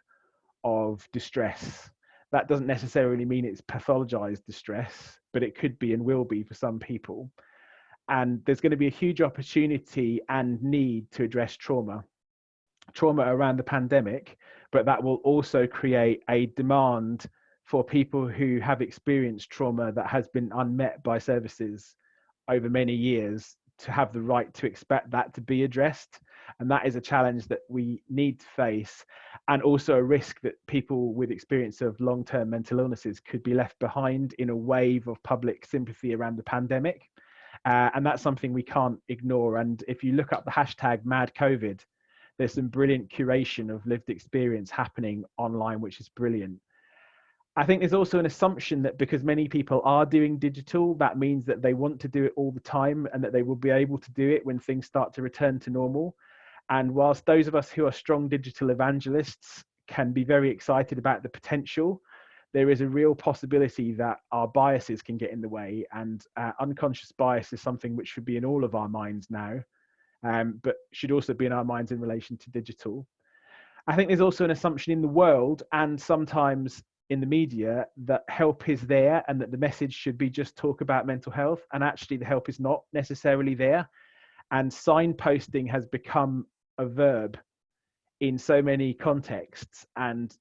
of distress. That doesn't necessarily mean it's pathologized distress, but it could be and will be for some people. And there's going to be a huge opportunity and need to address trauma around the pandemic, but that will also create a demand for people who have experienced trauma that has been unmet by services over many years to have the right to expect that to be addressed. And that is a challenge that we need to face, and also a risk that people with experience of long-term mental illnesses could be left behind in a wave of public sympathy around the pandemic. And that's something we can't ignore. And if you look up the hashtag #MadCovid, there's some brilliant curation of lived experience happening online, which is brilliant. I think there's also an assumption that because many people are doing digital, that means that they want to do it all the time and that they will be able to do it when things start to return to normal. And whilst those of us who are strong digital evangelists can be very excited about the potential, there is a real possibility that our biases can get in the way. And unconscious bias is something which should be in all of our minds now, but should also be in our minds in relation to digital. I think there's also an assumption in the world and sometimes in the media that help is there and that the message should be just talk about mental health, and actually the help is not necessarily there. And signposting has become a verb in so many contexts, and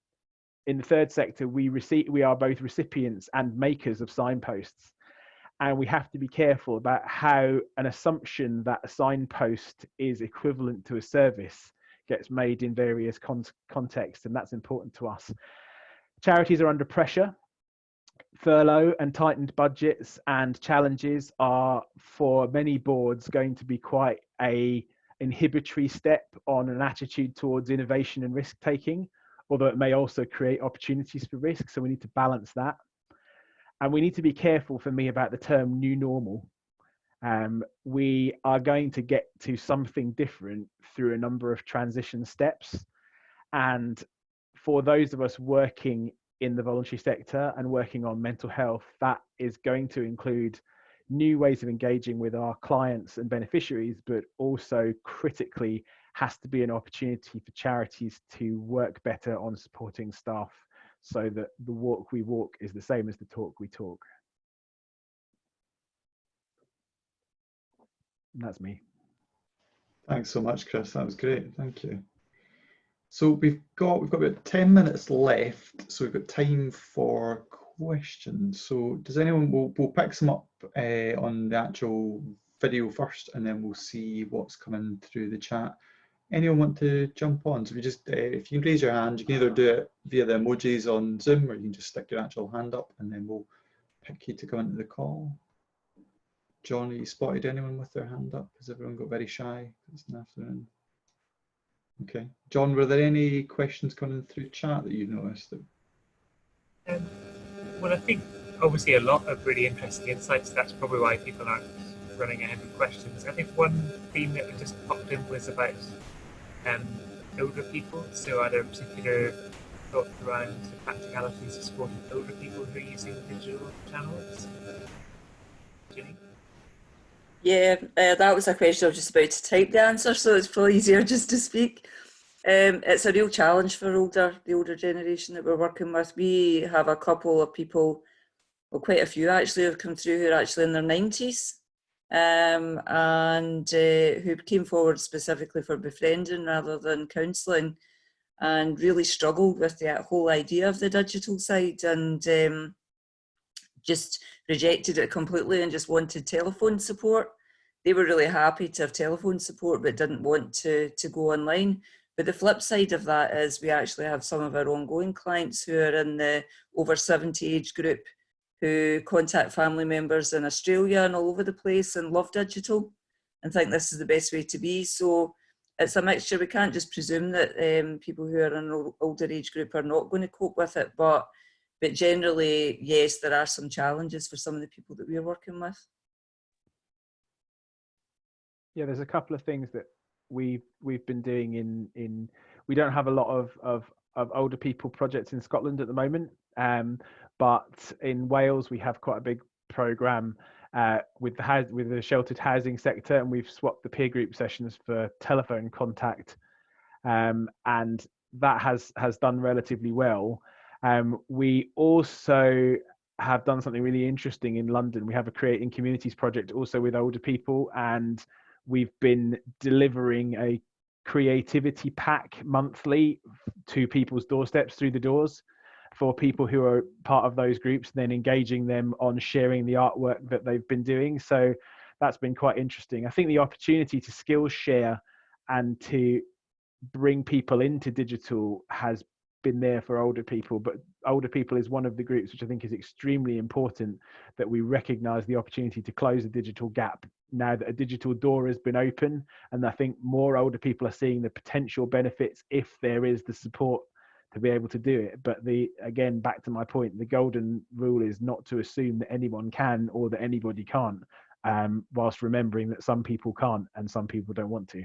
in the third sector we are both recipients and makers of signposts, and we have to be careful about how an assumption that a signpost is equivalent to a service gets made in various contexts, and that's important to us. Charities are under pressure. Furlough and tightened budgets and challenges are, for many boards, going to be quite an inhibitory step on an attitude towards innovation and risk taking, although it may also create opportunities for risk. So we need to balance that. And we need to be careful, for me, about the term new normal. We are going to get to something different through a number of transition steps. And for those of us working in the voluntary sector and working on mental health, that is going to include new ways of engaging with our clients and beneficiaries, but also critically has to be an opportunity for charities to work better on supporting staff so that the walk we walk is the same as the talk we talk. And that's me. Thanks so much, Chris. That was great. Thank you. So we've got about 10 minutes left, so we've got time for questions. So does anyone, we'll pick some up on the actual video first, and then we'll see what's coming through the chat. Anyone want to jump on? So if you can raise your hand, you can either do it via the emojis on Zoom, or you can just stick your actual hand up, and then we'll pick you to come into the call. John, have you spotted anyone with their hand up? Has everyone got very shy? It's an afternoon. Okay, John, were there any questions coming through chat that you noticed? Well, I think obviously a lot of really interesting insights. That's probably why people aren't running ahead with questions. I think one theme that just popped in was about older people. So are there particular thoughts around the practicalities of supporting older people who are using digital channels? Janine? Yeah, that was a question I was just about to type the answer, so it's probably easier just to speak. It's a real challenge for the older generation that we're working with. We have a couple of people, well, quite a few actually, who have come through who are actually in their 90s, and who came forward specifically for befriending rather than counselling, and really struggled with the whole idea of the digital side, and just rejected it completely and just wanted telephone support. They were really happy to have telephone support but didn't want to go online. But the flip side of that is we actually have some of our ongoing clients who are in the over 70 age group who contact family members in Australia and all over the place and love digital and think this is the best way to be. So it's a mixture. We can't just presume that people who are in an older age group are not going to cope with it, but generally, yes, there are some challenges for some of the people that we're working with. Yeah, there's a couple of things that we've been doing in we don't have a lot of older people projects in Scotland at the moment, but in Wales we have quite a big program with the sheltered housing sector, and we've swapped the peer group sessions for telephone contact, and that has done relatively well. We also have done something really interesting in London. We have a Creating Communities project also with older people, and we've been delivering a creativity pack monthly to people's doorsteps through the doors for people who are part of those groups, then engaging them on sharing the artwork that they've been doing. So that's been quite interesting. I think the opportunity to skills share and to bring people into digital has been there for older people, but older people is one of the groups which I think is extremely important, that we recognize the opportunity to close the digital gap now that a digital door has been open. And I think more older people are seeing the potential benefits if there is the support to be able to do it. But again, back to my point, the golden rule is not to assume that anyone can or that anybody can't, whilst remembering that some people can't and some people don't want to.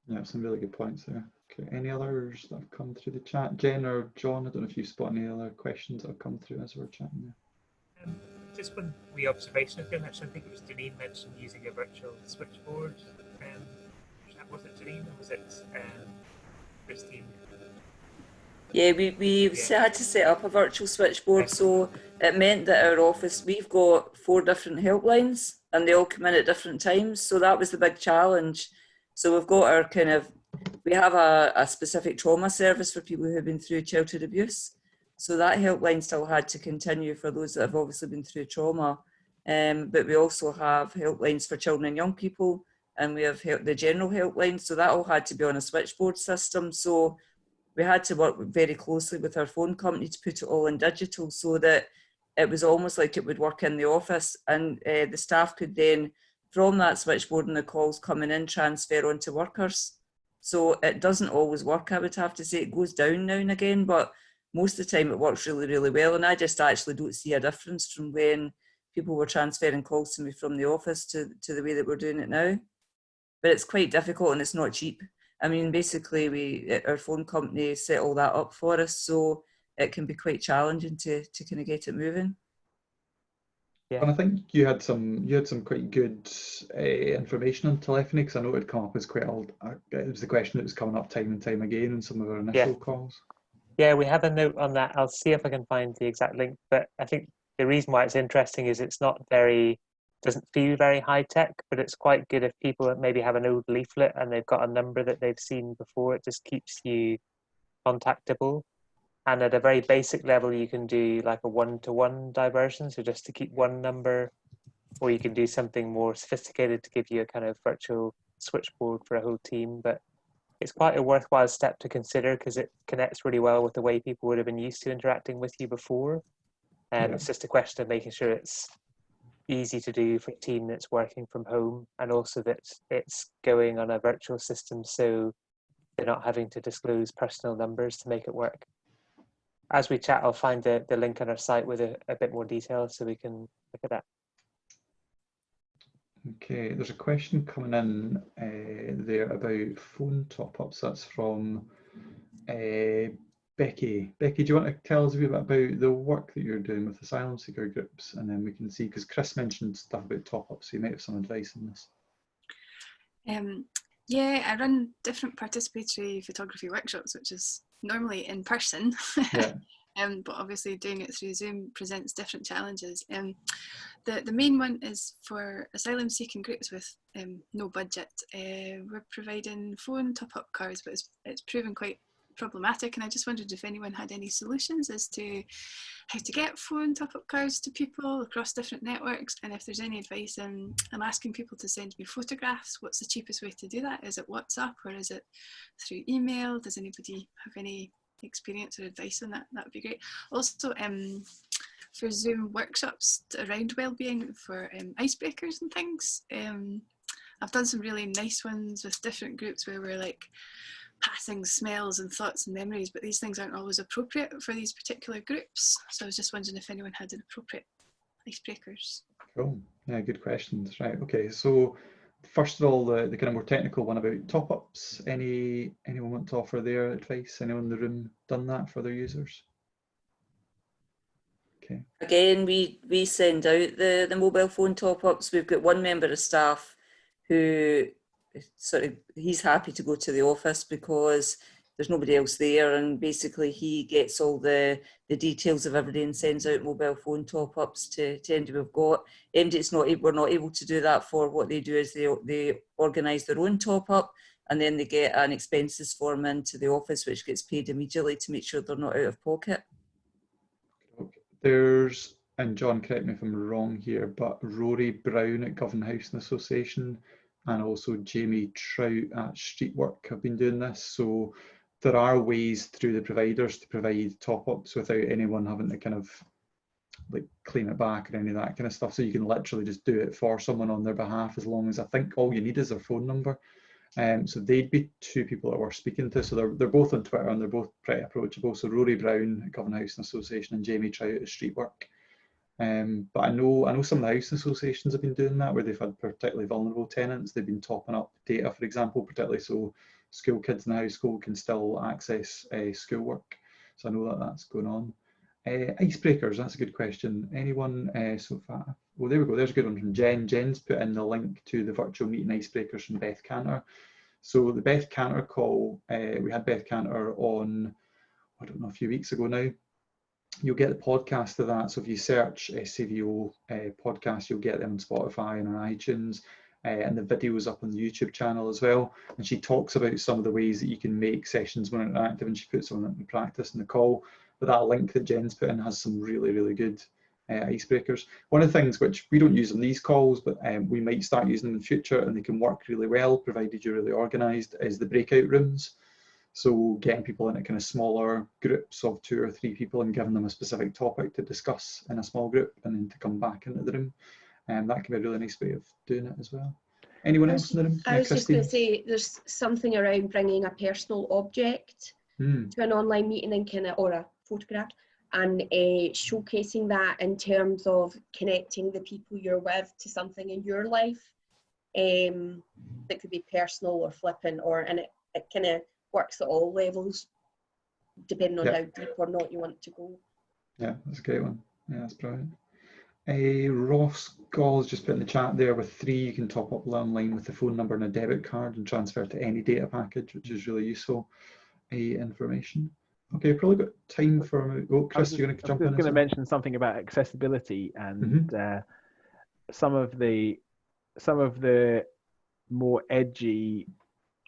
Yeah, some really good points there. Okay, any others that have come through the chat? Jen or John, I don't know if you've spotted any other questions that have come through as we're chatting there. Just one wee observation again, actually, I think it was Janine mentioned using a virtual switchboard. Was it Janine or was it Christine? Yeah, we had to set up a virtual switchboard, so it meant that our office, we've got 4 different helplines and they all come in at different times, so that was the big challenge. So we've got our we have a specific trauma service for people who have been through childhood abuse. So that helpline still had to continue for those that have obviously been through trauma. But we also have helplines for children and young people, and we have the general helpline. So that all had to be on a switchboard system. So we had to work very closely with our phone company to put it all in digital so that it was almost like it would work in the office, and the staff could then, from that switchboard and the calls coming in, transfer onto workers. So it doesn't always work, I would have to say. It goes down now and again, but most of the time it works really, really well. And I just actually don't see a difference from when people were transferring calls to me from the office to the way that we're doing it now. But it's quite difficult and it's not cheap. I mean, basically our phone company set all that up for us, so it can be quite challenging to kind of get it moving. Yeah. And I think you had some quite good information on telephony, because I know it had come up as quite old. It was the question that was coming up time and time again in some of our initial calls. Yeah, we have a note on that. I'll see if I can find the exact link. But I think the reason why it's interesting is it's not doesn't feel very high tech, but it's quite good if people maybe have an old leaflet and they've got a number that they've seen before. It just keeps you contactable. And at a very basic level, you can do like a one-to-one diversion, so just to keep one number, or you can do something more sophisticated to give you a kind of virtual switchboard for a whole team. But it's quite a worthwhile step to consider because it connects really well with the way people would have been used to interacting with you before. And It's just a question of making sure it's easy to do for a team that's working from home, and also that it's going on a virtual system, so they're not having to disclose personal numbers to make it work. As we chat, I'll find the link on our site with a bit more detail so we can look at that. Okay, there's a question coming in there about phone top-ups. That's from Becky. Becky, do you want to tell us a bit about the work that you're doing with asylum seeker groups? And then we can see, because Chris mentioned stuff about top-ups, so you might have some advice on this. Yeah, I run different participatory photography workshops, which is normally in person, Yeah. but obviously doing it through Zoom presents different challenges. The main one is for asylum seeking groups with no budget. We're providing phone top-up cards, but it's proven quite problematic, and I just wondered if anyone had any solutions as to how to get phone top-up cards to people across different networks, and if there's any advice. I'm asking people to send me photographs. What's the cheapest way to do that? Is it WhatsApp or is it through email? Does anybody have any experience or advice on that? That would be great. Also, for Zoom workshops around wellbeing for icebreakers and things, I've done some really nice ones with different groups where we're like passing smells and thoughts and memories, but these things aren't always appropriate for these particular groups. So I was just wondering if anyone had an appropriate icebreakers. Cool. Yeah, good questions. Right. Okay. So first of all, the kind of more technical one about top-ups. Anyone want to offer their advice? Anyone in the room done that for their users? Okay. Again, we send out the mobile phone top-ups. We've got one member of staff who he's happy to go to the office because there's nobody else there, and basically he gets all the details of everybody and sends out mobile phone top-ups to anybody we've got. We're not able to do that for. What they do is they organise their own top-up, and then they get an expenses form into the office which gets paid immediately to make sure they're not out of pocket. There's, and John, correct me if I'm wrong here, but Rory Brown at Govan Housing Association and also Jamie Trout at Streetwork have been doing this. So there are ways through the providers to provide top-ups without anyone having to kind of like claim it back or any of that kind of stuff. So you can literally just do it for someone on their behalf, as long as I think all you need is their phone number. So they'd be two people that we're speaking to. So they're both on Twitter and they're both pretty approachable. So Rory Brown at Govan Housing Association and Jamie Trout at Streetwork. But I know some of the housing associations have been doing that, where they've had particularly vulnerable tenants. They've been topping up data, for example, particularly so school kids in the household can still access schoolwork. So I know that that's going on. Icebreakers, that's a good question. Anyone so far? Well, there we go. There's a good one from Jen. Jen's put in the link to the virtual meeting icebreakers from Beth Cantor. So the Beth Cantor call, we had Beth Cantor on, I don't know, a few weeks ago now. You'll get the podcast of that. So if you search SCVO podcast, you'll get them on Spotify and on iTunes. And the video is up on the YouTube channel as well. And she talks about some of the ways that you can make sessions more interactive, and she puts some into practice in the call. But that link that Jen's put in has some really, really good icebreakers. One of the things which we don't use on these calls, but we might start using them in the future, and they can work really well, provided you're really organised, is the breakout rooms. So getting people in a kind of smaller groups of 2 or 3 people and giving them a specific topic to discuss in a small group and then to come back into the room. And that can be a really nice way of doing it as well. Anyone else in the room? I was just going to say, there's something around bringing a personal object to an online meeting and or a photograph, and showcasing that in terms of connecting the people you're with to something in your life that could be personal or flippant, and it kind of works at all levels depending on how deep or not you want to go. Yeah, that's a great one. Yeah, that's brilliant. Ross Gall's just put in the chat there, with 3 you can top up online with the phone number and a debit card and transfer to any data package, which is really useful information. Okay, probably got time for, Chris, you're going to jump in. I was going to mention something about accessibility, and some of the more edgy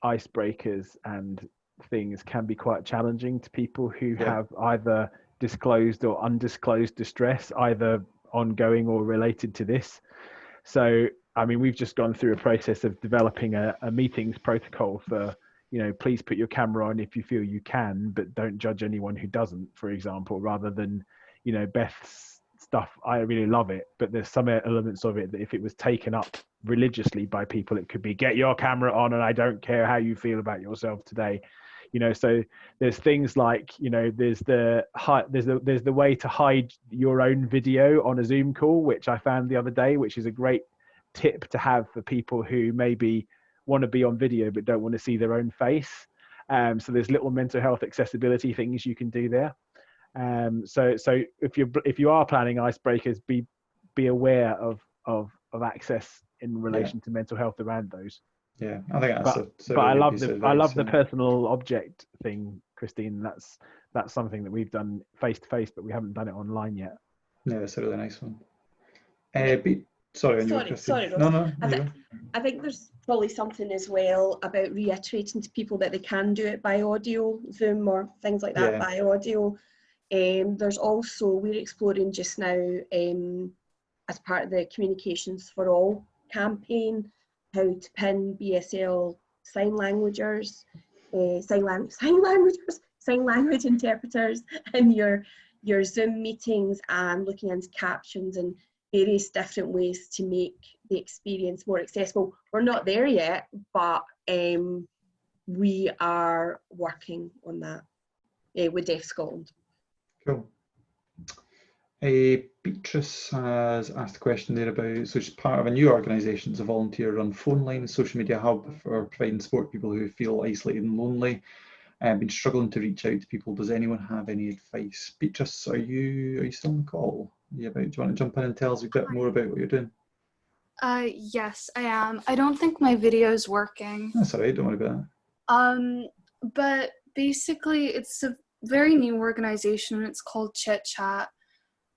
icebreakers and things can be quite challenging to people who have either disclosed or undisclosed distress, either ongoing or related to this. So, I mean, we've just gone through a process of developing a meetings protocol for, please put your camera on if you feel you can, but don't judge anyone who doesn't, for example, rather than, Beth's stuff. I really love it, but there's some elements of it that if it was taken up religiously by people, it could be, get your camera on and I don't care how you feel about yourself today. So there's things like, there's the way to hide your own video on a Zoom call, which I found the other day, which is a great tip to have for people who maybe want to be on video but don't want to see their own face. So there's little mental health accessibility things you can do there. So if you are planning icebreakers, be aware of access in relation to mental health around those. Yeah, I think that's but I love the personal object thing, Christine. That's something that we've done face to face, but we haven't done it online yet. Yeah, that's a really nice one. Sorry, Ross. No. I think there's probably something as well about reiterating to people that they can do it by audio, Zoom or things like that by audio. There's also, we're exploring just now as part of the Communications for All campaign, how to pin BSL sign language interpreters in your Zoom meetings, and looking into captions and various different ways to make the experience more accessible. We're not there yet, but we are working on that with Deaf Scotland. Cool. Beatrice has asked a question there about, so she's part of a new organisation, it's a volunteer-run phone line social media hub for providing support to people who feel isolated and lonely and been struggling to reach out to people. Does anyone have any advice? Beatrice, are you still on the call? Do you want to jump in and tell us a bit more about what you're doing? Yes, I am. I don't think my video is working. That's all right, don't worry about that. But Basically, it's a very new organization. It's called Chit Chat,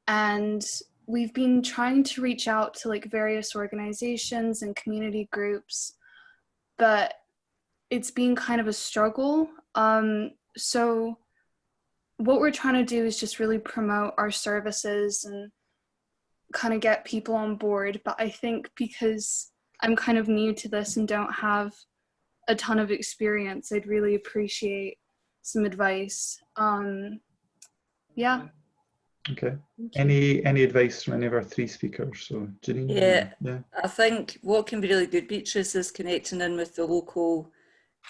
and we've been trying to reach out to like various organizations and community groups, but it's been kind of a struggle. So what we're trying to do is just really promote our services and kind of get people on board. But I think because I'm kind of new to this and don't have a ton of experience, I'd really appreciate some advice. Yeah. Okay. Any advice from any of our three speakers? So Janine? Yeah, I think what can be really good, Beatrice, is connecting in with the local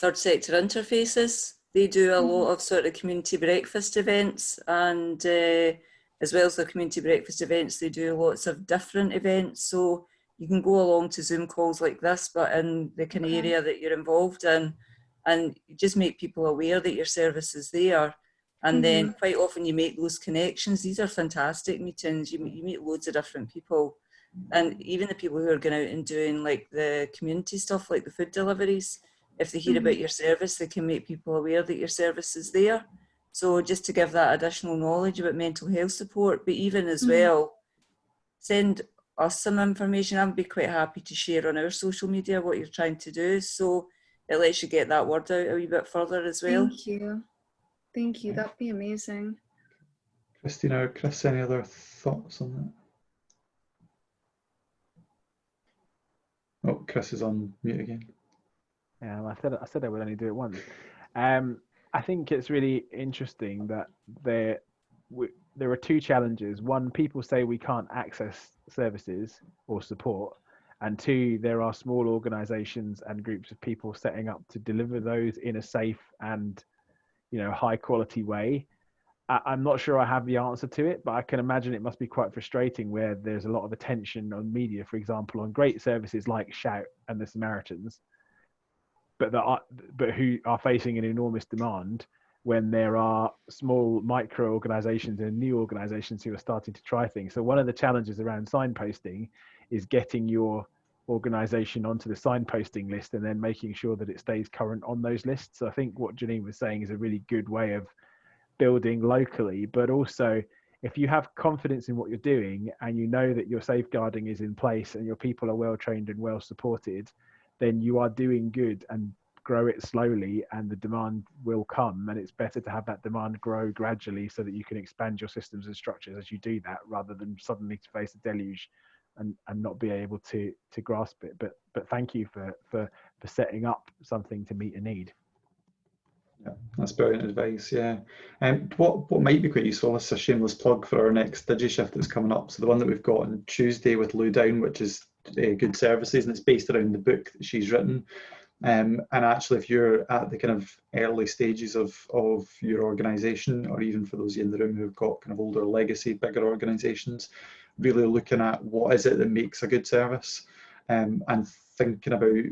third sector interfaces. They do a lot of sort of community breakfast events, and as well as the community breakfast events, they do lots of different events. So you can go along to Zoom calls like this, but in the kind of area that you're involved in, and you just make people aware that your service is there. And then quite often you make those connections. These are fantastic meetings. You meet loads of different people. And even the people who are going out and doing like the community stuff, like the food deliveries, if they hear about your service, they can make people aware that your service is there. So just to give that additional knowledge about mental health support, but even as well, send us some information. I'd be quite happy to share on our social media what you're trying to do. So it lets you get that word out a wee bit further as well. Thank you. Thank you. That'd be amazing. Christina or Chris, any other thoughts on that? Oh, Chris is on mute again. Yeah, well, I said I would only do it once. I think it's really interesting that there are two challenges. One, people say we can't access services or support, and two, there are small organisations and groups of people setting up to deliver those in a safe and high quality way. I'm not sure I have the answer to it, but I can imagine it must be quite frustrating where there's a lot of attention on media, for example, on great services like Shout and the Samaritans, but who are facing an enormous demand when there are small micro organizations and new organizations who are starting to try things. So one of the challenges around signposting is getting your organization onto the signposting list and then making sure that it stays current on those lists. So I think what Janine was saying is a really good way of building locally, but also if you have confidence in what you're doing and you know that your safeguarding is in place and your people are well trained and well supported, then you are doing good, and grow it slowly and the demand will come. And it's better to have that demand grow gradually so that you can expand your systems and structures as you do that, rather than suddenly to face a deluge and not be able to grasp it. But thank you for setting up something to meet a need. Yeah, that's brilliant advice. Yeah, and what might be quite useful, this is a shameless plug for our next DigiShift that's coming up. So the one that we've got on Tuesday with Lou Down, which is Good Services, and it's based around the book that she's written. And actually, if you're at the kind of early stages of your organisation, or even for those of you in the room who've got kind of older legacy, bigger organisations, really looking at what is it that makes a good service, and thinking about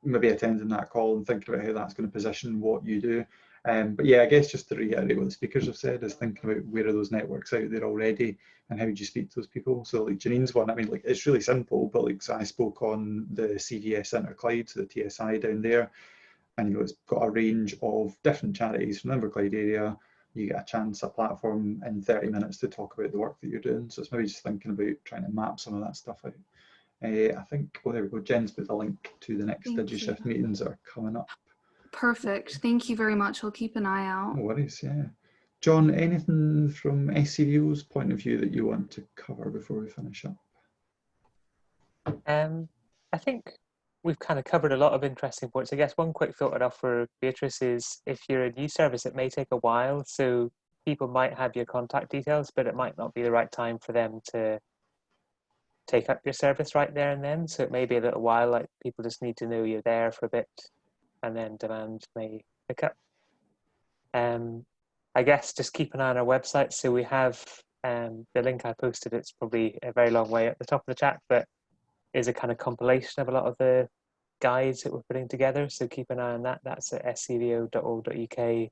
maybe attending that call and thinking about how that's going to position what you do. But yeah, I guess just to reiterate what the speakers have said, is thinking about where are those networks out there already and how do you speak to those people. So like Janine's one, I mean, like it's really simple, but like, so I spoke on the CVS Centre Clyde, so the TSI down there, and it's got a range of different charities from the Inverclyde area. You get a chance, a platform in 30 minutes to talk about the work that you're doing. So it's maybe just thinking about trying to map some of that stuff out. I think, well, there we go. Jen's put the link to the next DigiShift meetings that are coming up. Perfect. Thank you very much. I'll keep an eye out. No worries, yeah. John, anything from SCVO's point of view that you want to cover before we finish up? I think we've kind of covered a lot of interesting points. I guess one quick filter off for Beatrice is if you're a new service, it may take a while. So people might have your contact details, but it might not be the right time for them to take up your service right there and then. So it may be a little while, like people just need to know you're there for a bit, and then demand may pick up. I guess just keep an eye on our website. So we have the link I posted, it's probably a very long way at the top of the chat, but is a kind of compilation of a lot of the guides that we're putting together. So keep an eye on that. That's at scvo.org.uk.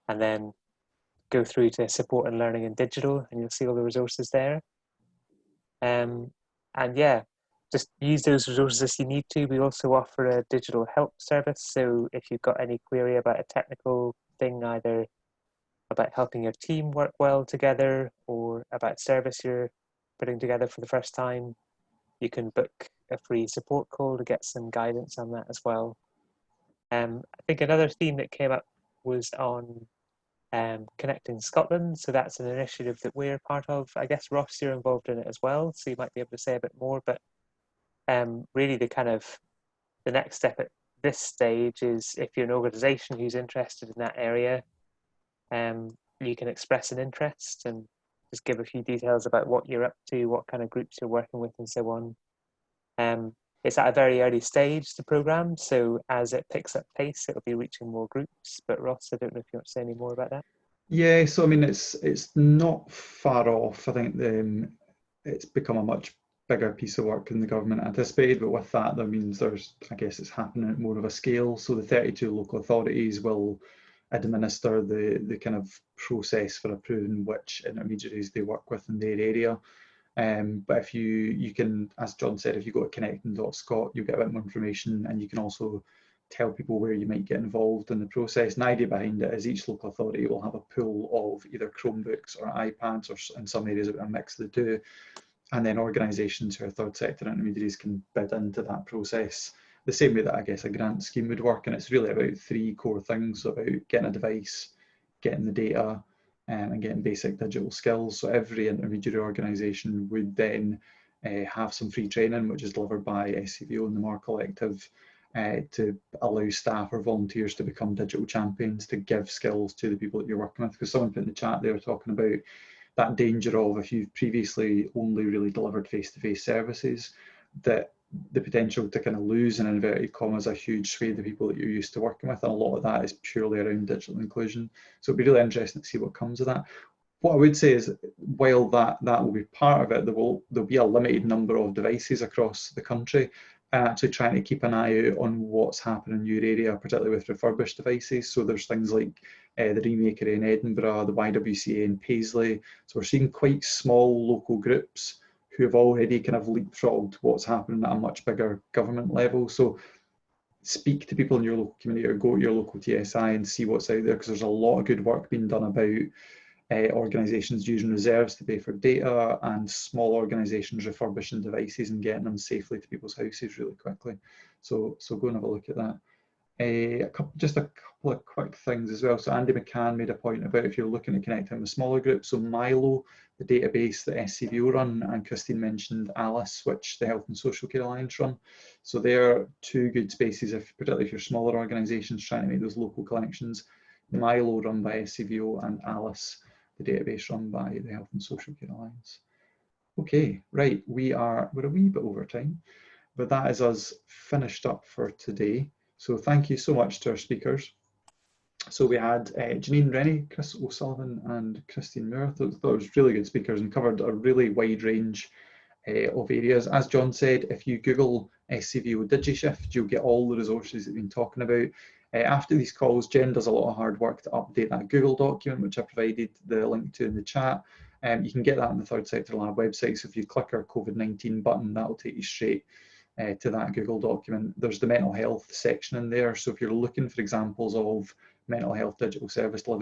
And then go through to support and learning in digital, and you'll see all the resources there. And yeah, just use those resources if you need to. We also offer a digital help service. So if you've got any query about a technical thing, either about helping your team work well together or about service you're putting together for the first time, you can book a free support call to get some guidance on that as well. I think another theme that came up was on Connecting Scotland. So that's an initiative that we're part of. I guess, Ross, you're involved in it as well, so you might be able to say a bit more. But really the next step at this stage is, if you're an organisation who's interested in that area, you can express an interest and just give a few details about what you're up to, what kind of groups you're working with, and so on. It's at a very early stage, the programme, so as it picks up pace, it'll be reaching more groups. But Ross, I don't know if you want to say any more about that. Yeah, so I mean, it's not far off. I think it's become a much bigger piece of work than the government anticipated, but with that, that means I guess it's happening at more of a scale. So the 32 local authorities will administer the kind of process for approving which intermediaries they work with in their area. But if you can, as John said, if you go to connecting.scot, you'll get a bit more information, and you can also tell people where you might get involved in the process. And the idea behind it is each local authority will have a pool of either Chromebooks or iPads, or in some areas a mix of the two. And then organisations who are third sector intermediaries can bid into that process the same way that I guess a grant scheme would work. And it's really about three core things: about getting a device, getting the data, and getting basic digital skills. So every intermediary organisation would then have some free training, which is delivered by SCVO and the MAR Collective, to allow staff or volunteers to become digital champions, to give skills to the people that you're working with. Because someone put in the chat, they were talking about that danger of, if you've previously only really delivered face-to-face services, that the potential to kind of lose, in inverted commas, a huge swathe of people that you're used to working with, and a lot of that is purely around digital inclusion. So it'll be really interesting to see what comes of that. What I would say is, while that will be part of it, there'll be a limited number of devices across the country, and actually trying to keep an eye out on what's happening in your area, particularly with refurbished devices. So there's things like the Remakery in Edinburgh, the YWCA in Paisley. So we're seeing quite small local groups who have already kind of leapfrogged what's happening at a much bigger government level. So speak to people in your local community, or go to your local TSI and see what's out there, because there's a lot of good work being done about organisations using reserves to pay for data, and small organisations refurbishing devices and getting them safely to people's houses really quickly. So go and have a look at that. Just a couple of quick things as well. So Andy McCann made a point about if you're looking to connect in with smaller groups. So Milo, the database that SCVO run, and Christine mentioned Alice, which the Health and Social Care Alliance run. So they're two good spaces, particularly if you're smaller organisations trying to make those local connections. Milo run by SCVO, and Alice, the database run by the Health and Social Care Alliance. Okay, right, we're a wee bit over time, but that is us finished up for today. So thank you so much to our speakers. So we had Janine Rennie, Chris O'Sullivan, and Christine Moore. Those really good speakers and covered a really wide range of areas. As John said, if you Google SCVO DigiShift, you'll get all the resources that we've been talking about. After these calls, Jen does a lot of hard work to update that Google document, which I provided the link to in the chat. You can get that on the Third Sector Lab website. So if you click our COVID-19 button, that will take you straight to that Google document. There's the mental health section in there. So if you're looking for examples of mental health digital service delivery